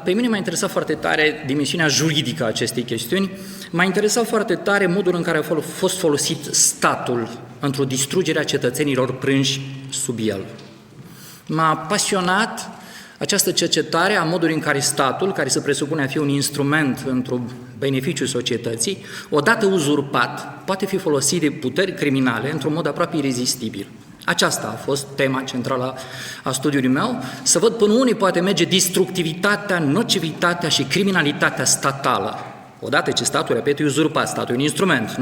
Pe mine m-a interesat foarte tare dimensiunea juridică a acestei chestiuni, m-a interesat foarte tare modul în care a fost folosit statul într-o distrugere a cetățenilor prânși sub el. M-a pasionat această cercetare a modului în care statul, care se presupune a fi un instrument într-un beneficiu societății, odată uzurpat, poate fi folosit de puteri criminale într-un mod aproape irezistibil. Aceasta a fost tema centrală a studiului meu, să văd până unde poate merge destructivitatea, nocivitatea și criminalitatea statală. Odată ce statul, repet, e uzurpat, statul e un instrument,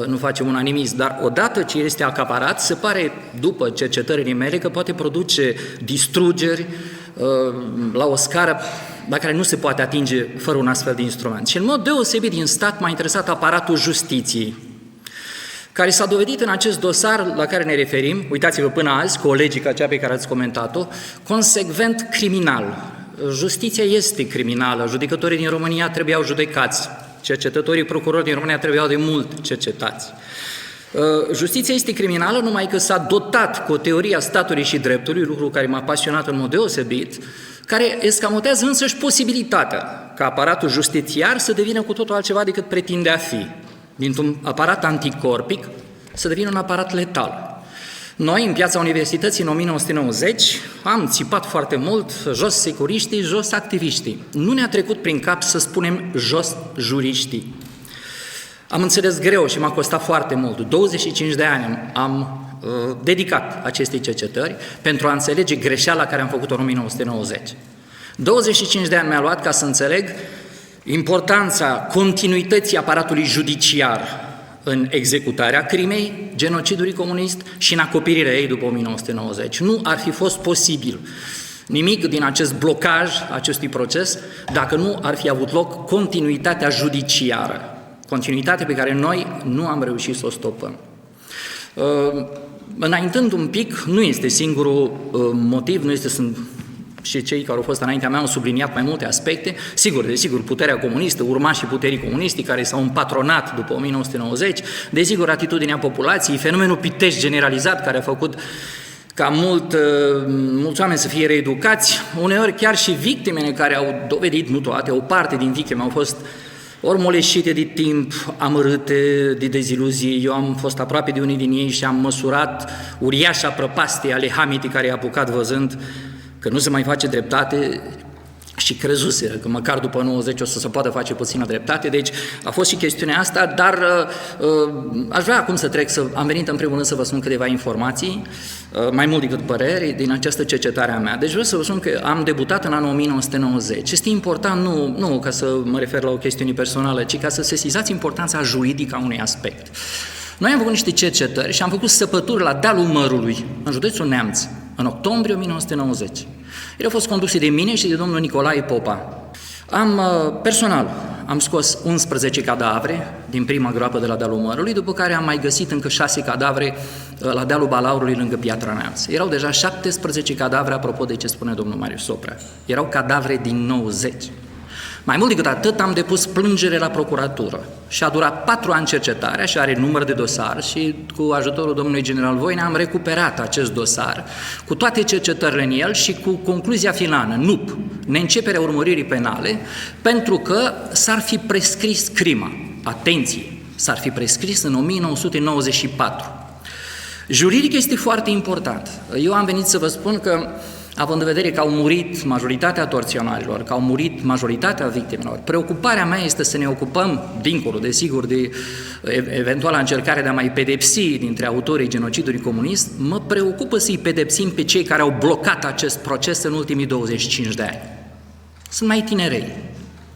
nu facem unanimism, dar odată ce este acaparat, se pare, după cercetările mele, că poate produce distrugeri la o scară la care nu se poate atinge fără un astfel de instrument. Și în mod deosebit din stat m-a interesat aparatul justiției, care s-a dovedit în acest dosar la care ne referim, uitați-vă până azi, colegii ca cea pe care ați comentat-o, consecvent criminal. Justiția este criminală, judecătorii din România trebuiau judecați, cercetătorii procurori din România trebuiau de mult cercetați. Justiția este criminală numai că s-a dotat cu o teorie a statului și dreptului, lucru care m-a pasionat în mod deosebit, care escamotează însăși posibilitatea ca aparatul justițiar să devină cu totul altceva decât pretinde a fi. Dintr-un aparat anticorpic să devină un aparat letal. Noi, în piața universității, în 1990, am țipat foarte mult, jos securiștii, jos activiștii. Nu ne-a trecut prin cap să spunem jos juriștii. Am înțeles greu și m-a costat foarte mult. 25 de ani am dedicat acestei cercetări pentru a înțelege greșeala care am făcut-o în 1990. 25 de ani mi-a luat ca să înțeleg importanța continuității aparatului judiciar în executarea crimei, genocidului comunist și în acoperirea ei după 1990. Nu ar fi fost posibil nimic din acest blocaj, acestui proces, dacă nu ar fi avut loc continuitatea judiciară, continuitate pe care noi nu am reușit să o stopăm. Înaintând un pic, nu este singurul motiv, nu este și cei care au fost înaintea mea au subliniat mai multe aspecte. Sigur, desigur, puterea comunistă, urmașii puterii comuniste care s-au împatronat după 1990, desigur, atitudinea populației, fenomenul pitești generalizat care a făcut ca mulți oameni să fie reeducați, uneori chiar și victimele care au dovedit, nu toate, o parte din victime au fost ori moleșite de timp, amărâte de deziluzii. Eu am fost aproape de unii din ei și am măsurat uriașa prăpastie ale hamitei care i-a apucat văzând că nu se mai face dreptate și crezuseră că măcar după 90 o să se poată face puțină dreptate, deci a fost și chestiunea asta, dar aș vrea acum să trec, am venit în primul rând să vă spun câteva informații, mai mult decât păreri, din această cercetare a mea. Deci vreau să vă spun că am debutat în anul 1990. Este important nu ca să mă refer la o chestiune personală, ci ca să sesizați importanța juridică a unui aspect. Noi am făcut niște cercetări și am făcut săpături la dealul Mărului, în județul Neamț, în octombrie 1990. Ele au fost conduse de mine și de domnul Nicolae Popa. Personal, am scos 11 cadavre din prima groapă de la dealul Mărului, după care am mai găsit încă 6 cadavre la dealul Balaurului, lângă Piatra Neamț. Erau deja 17 cadavre, apropo de ce spune domnul Marius Soprea. Erau cadavre din 90. Mai mult decât atât, am depus plângere la procuratură și a durat 4 ani cercetarea și are număr de dosar și cu ajutorul domnului general Voina am recuperat acest dosar cu toate cercetările în el și cu concluzia finală, NUP, neînceperea urmăririi penale, pentru că s-ar fi prescris crima. Atenție, s-ar fi prescris în 1994. Juridic este foarte important. Eu am venit să vă spun că, având în vedere că au murit majoritatea torționarilor, că au murit majoritatea victimelor, preocuparea mea este să ne ocupăm, dincolo, desigur, de eventuala încercare de a mai pedepsi dintre autorii genocidului comunist, mă preocupă să-i pedepsim pe cei care au blocat acest proces în ultimii 25 de ani. Sunt mai tinerei,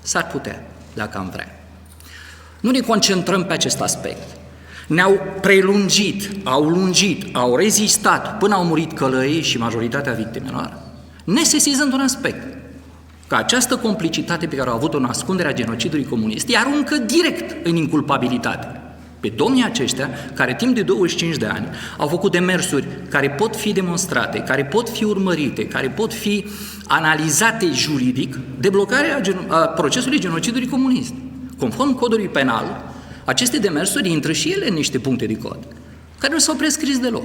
s-ar putea, dacă am vrea. Nu ne concentrăm pe acest aspect. Ne-au prelungit, au lungit, au rezistat până au murit călăii și majoritatea victimelor, nesesizând un aspect, că această complicitate pe care au avut-o în ascunderea genocidului comunist îi aruncă direct în inculpabilitate pe domnii aceștia care timp de 25 de ani au făcut demersuri care pot fi demonstrate, care pot fi urmărite, care pot fi analizate juridic de blocarea procesului genocidului comunist. Conform codului penal, aceste demersuri intră și ele în niște puncte de cod, care nu s-au prescris deloc.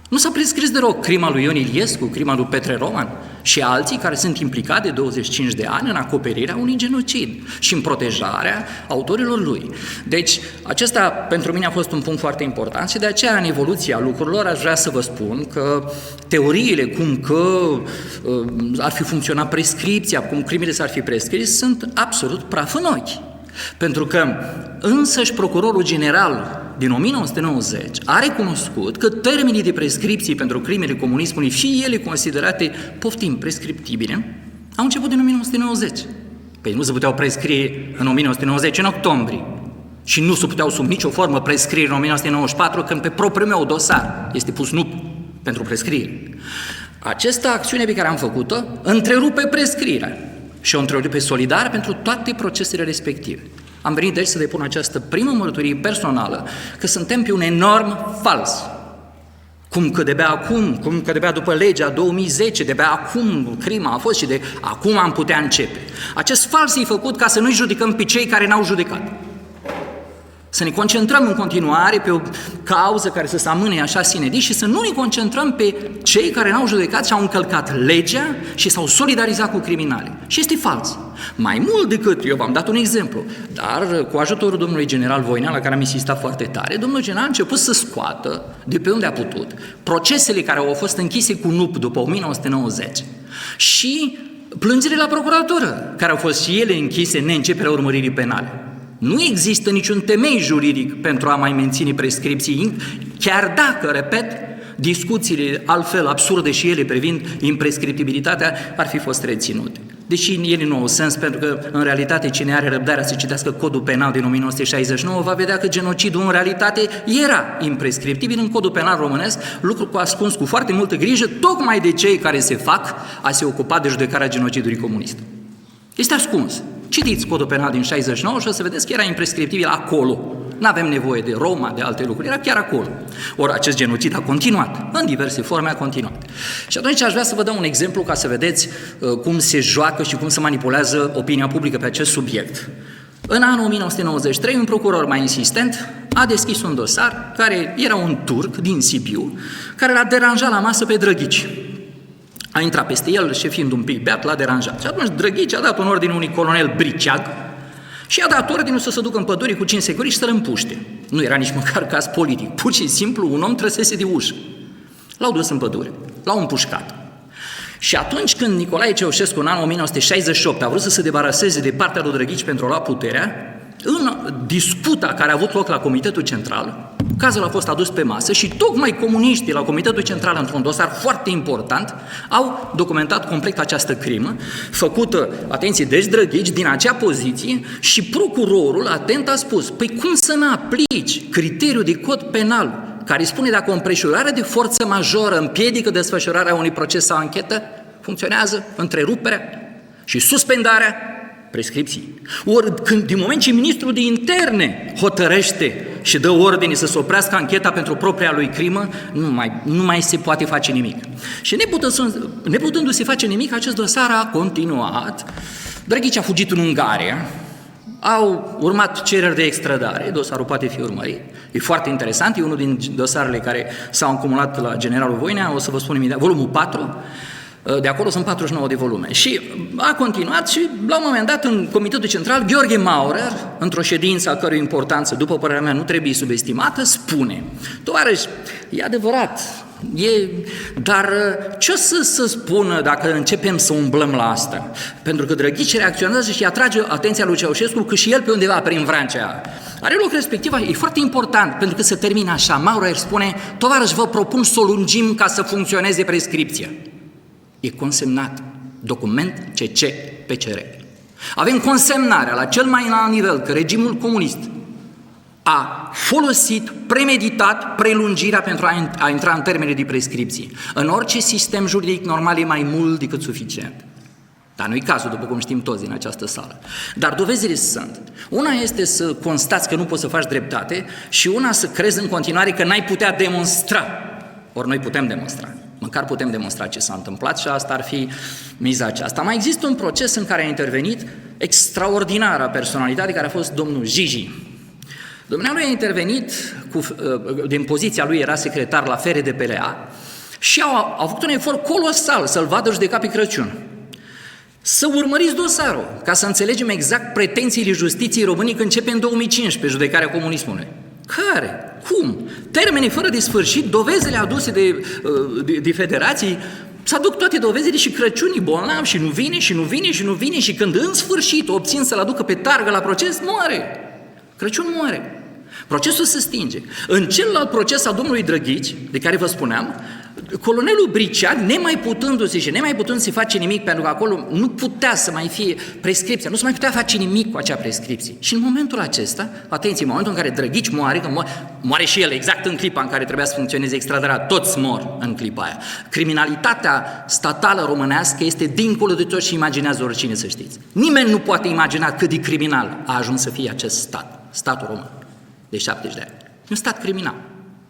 Nu s-a prescris deloc crima lui Ion Iliescu, crima lui Petre Roman, și alții care sunt implicați de 25 de ani în acoperirea unui genocid și în protejarea autorilor lui. Deci, acesta pentru mine a fost un punct foarte important și de aceea în evoluția lucrurilor aș vrea să vă spun că teoriile cum că ar fi funcționat prescripția, cum crimele s-ar fi prescris, sunt absolut praf în ochi. Pentru că însăși procurorul general din 1990 a recunoscut că termenii de prescripție pentru crimele comunismului, și ele considerate, poftim, prescriptibile, au început din 1990. Păi nu se puteau prescrie în 1990, în octombrie. Și nu se puteau sub nicio formă prescrie în 1994, când pe propriul meu dosar este pus nu pentru prescriere. Această acțiune pe care am făcut-o întrerupe prescrierea și o întrerupe solidar pentru toate procesele respective. Am venit deci să depun această primă mărturie personală că suntem pe un enorm fals. Cum că de-abia după legea 2010, de-abia acum crima a fost și de acum am putea începe. Acest fals e făcut ca să nu-i judecăm pe cei care n-au judecat. Să ne concentrăm în continuare pe o cauză care să se amâne așa sine die și să nu ne concentrăm pe cei care n-au judecat și au încălcat legea și s-au solidarizat cu criminali. Și este fals. Mai mult decât, eu v-am dat un exemplu, dar cu ajutorul domnului general Voinea, la care am insistat foarte tare, domnul general a început să scoată de pe unde a putut procesele care au fost închise cu NUP după 1990 și plângerile la procuratură, care au fost și ele închise neînceperea urmăririi penale. Nu există niciun temei juridic pentru a mai menține prescripții, chiar dacă, repet, discuțiile altfel absurde și ele privind imprescriptibilitatea ar fi fost reținute. Deși ele nu au sens, pentru că, în realitate, cine are răbdarea să citească Codul Penal din 1969 va vedea că genocidul, în realitate, era imprescriptibil în Codul Penal românesc, lucru ascuns cu foarte multă grijă, tocmai de cei care se fac a se ocupa de judecarea genocidului comunist. Este ascuns. Citiți Codul Penal din 69 și o să vedeți că era imprescriptibil acolo. N-avem nevoie de Roma, de alte lucruri, era chiar acolo. Ori acest genocid a continuat, în diverse forme a continuat. Și atunci aș vrea să vă dau un exemplu ca să vedeți cum se joacă și cum se manipulează opinia publică pe acest subiect. În anul 1993, un procuror mai insistent a deschis un dosar care era un turc din Sibiu, care l-a deranjat la masă pe Drăghici. A intrat peste el și fiind un pic beat, l-a deranjat. Și atunci Drăghici a dat un ordin unui colonel Briceag și a dat ordinul să se ducă în pădure cu 5 securiști și să-l împuște. Nu era nici măcar caz politic. Pur și simplu un om trăsese de ușă. L-au dus în pădure, l-au împușcat. Și atunci când Nicolae Ceaușescu în anul 1968 a vrut să se debaraseze de partea lui Drăghici pentru a lua puterea, în disputa care a avut loc la Comitetul Central, cazul a fost adus pe masă și tocmai comuniștii la Comitetul Central, într-un dosar foarte important, au documentat complet această crimă, făcută, atenție, deci Drăghici, din acea poziție, și procurorul, atent, a spus, păi cum să nu aplici criteriul de cod penal care spune dacă o împrejurare de forță majoră împiedică desfășurarea unui proces sau anchetă, funcționează întreruperea și suspendarea prescripții. Ori când, din moment ce ministrul de interne hotărăște și dă ordine să se oprească ancheta pentru propria lui crimă, nu mai se poate face nimic. Și neputându-se face nimic, acest dosar a continuat. Drăghici a fugit în Ungaria, au urmat cereri de extradare, dosarul poate fi urmărit. E foarte interesant, e unul din dosarele care s-au acumulat la generalul Voinea, o să vă spun imediat, volumul 4, de acolo sunt 49 de volume. Și a continuat și, la un moment dat, în Comitetul Central, Gheorghe Maurer, într-o ședință a cărui importanță, după părerea mea, nu trebuie subestimată, spune: tovarăși, e adevărat, dar ce o să spună dacă începem să umblăm la asta? Pentru că Drăghici reacționează și atrage atenția lui Ceaușescu că și el pe undeva prin Vrancea are loc respectiv, e foarte important, pentru că se termină așa. Maurer spune: tovarăși, vă propun să o lungim ca să funcționeze prescripția. E consemnat, document CC-PCR. Avem consemnarea la cel mai înalt nivel că regimul comunist a folosit premeditat prelungirea pentru a intra în termene de prescripție. În orice sistem juridic normal e mai mult decât suficient. Dar nu-i cazul, după cum știm toți din această sală. Dar dovezile sunt. Una este să constați că nu poți să faci dreptate și una să crezi în continuare că n-ai putea demonstra. Ori noi putem demonstra. Măcar putem demonstra ce s-a întâmplat și asta ar fi miza aceasta. Mai există un proces în care a intervenit extraordinara personalitate care a fost domnul Gigi. Dumnealui a intervenit, din poziția lui era secretar la FRDPLA Și au făcut un efort colosal să-l vadă judecat pe Crăciun. Să urmăriți dosarul, ca să înțelegem exact pretențiile justiției române când începe în 2015 judecarea comunismului. Care? Cum? Termene fără de sfârșit, dovezile aduse de federații, să aduc toate dovezile și Crăciun e bolnav și nu vine și nu vine și nu vine și când în sfârșit obțin să-l aducă pe targă la proces, moare. Crăciun moare. Procesul se stinge. În celălalt proces al domnului Drăghici, de care vă spuneam, colonelul Briceag, nemai putând să face nimic, pentru că acolo nu putea să mai fie prescripția, nu se mai putea face nimic cu acea prescripție. Și în momentul acesta, atenție, în momentul în care Drăghici moare, că moare și el exact în clipa în care trebuia să funcționeze extraderat, toți mor în clipa aia. Criminalitatea statală românească este dincolo de tot și imaginează oricine, să știți. Nimeni nu poate imagina cât de criminal a ajuns să fie acest stat, statul român, de 70 de ani. E un stat criminal,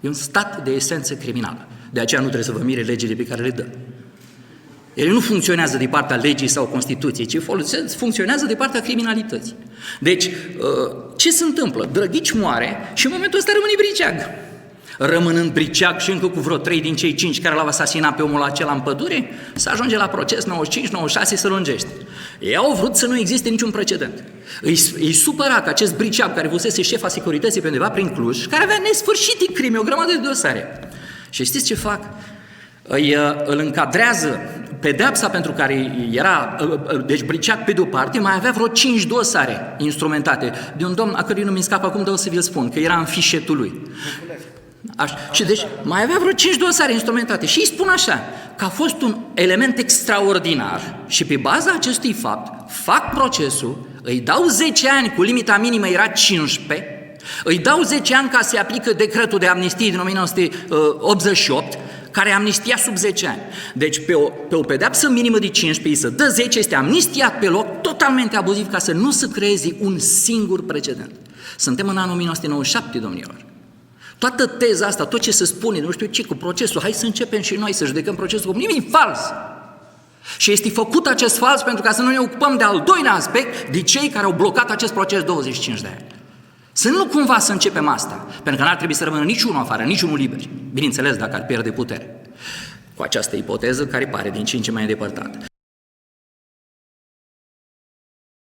e un stat de esență criminală. De aceea nu trebuie să vă mire legile pe care le dă. Ele nu funcționează de partea legii sau Constituției, ci funcționează de partea criminalității. Deci, ce se întâmplă? Drăghici moare și în momentul ăsta rămâne Briceag. Rămânând Briceag și încă cu vreo 3 din cei 5 care l-au asasinat pe omul acela în pădure, să ajunge la proces 95-96 să lungește. Ei au vrut să nu existe niciun precedent. Îi supăra că acest Briceag, care fusese șefa securității pe undeva prin Cluj, care avea nesfârșite crime, o grămadă de dosare. Și știți ce fac? Îl încadrează pedeapsa pentru care era, deci Briceag pe de-o parte, mai avea vreo 5 dosare instrumentate de un domn a cărui nume îmi scapă acum, dar o să vi-l spun, că era în fișetul lui. Și deci mai avea vreo 5 dosare instrumentate și îi spun așa, că a fost un element extraordinar și pe baza acestui fapt fac procesul, îi dau 10 ani, cu limita minimă era 15, îi dau 10 ani ca să se aplică decretul de amnistie din 1988, care amnistia sub 10 ani. Deci pe o pedeapsă minimă de 15 să dă 10, este amnistiat pe loc, totalmente abuziv, ca să nu se creeze un singur precedent. Suntem în anul 1997, domnilor. Toată teza asta, tot ce se spune, nu știu ce, cu procesul, hai să începem și noi să judecăm procesul, nimic e fals. Și este făcut acest fals pentru ca să nu ne ocupăm de al doilea aspect, de cei care au blocat acest proces 25 de ani. Să nu cumva să începem asta, pentru că n-ar trebui să rămână niciunul afară, niciunul liber, bineînțeles dacă ar pierde putere. Cu această ipoteză care pare din ce în ce mai îndepărtată.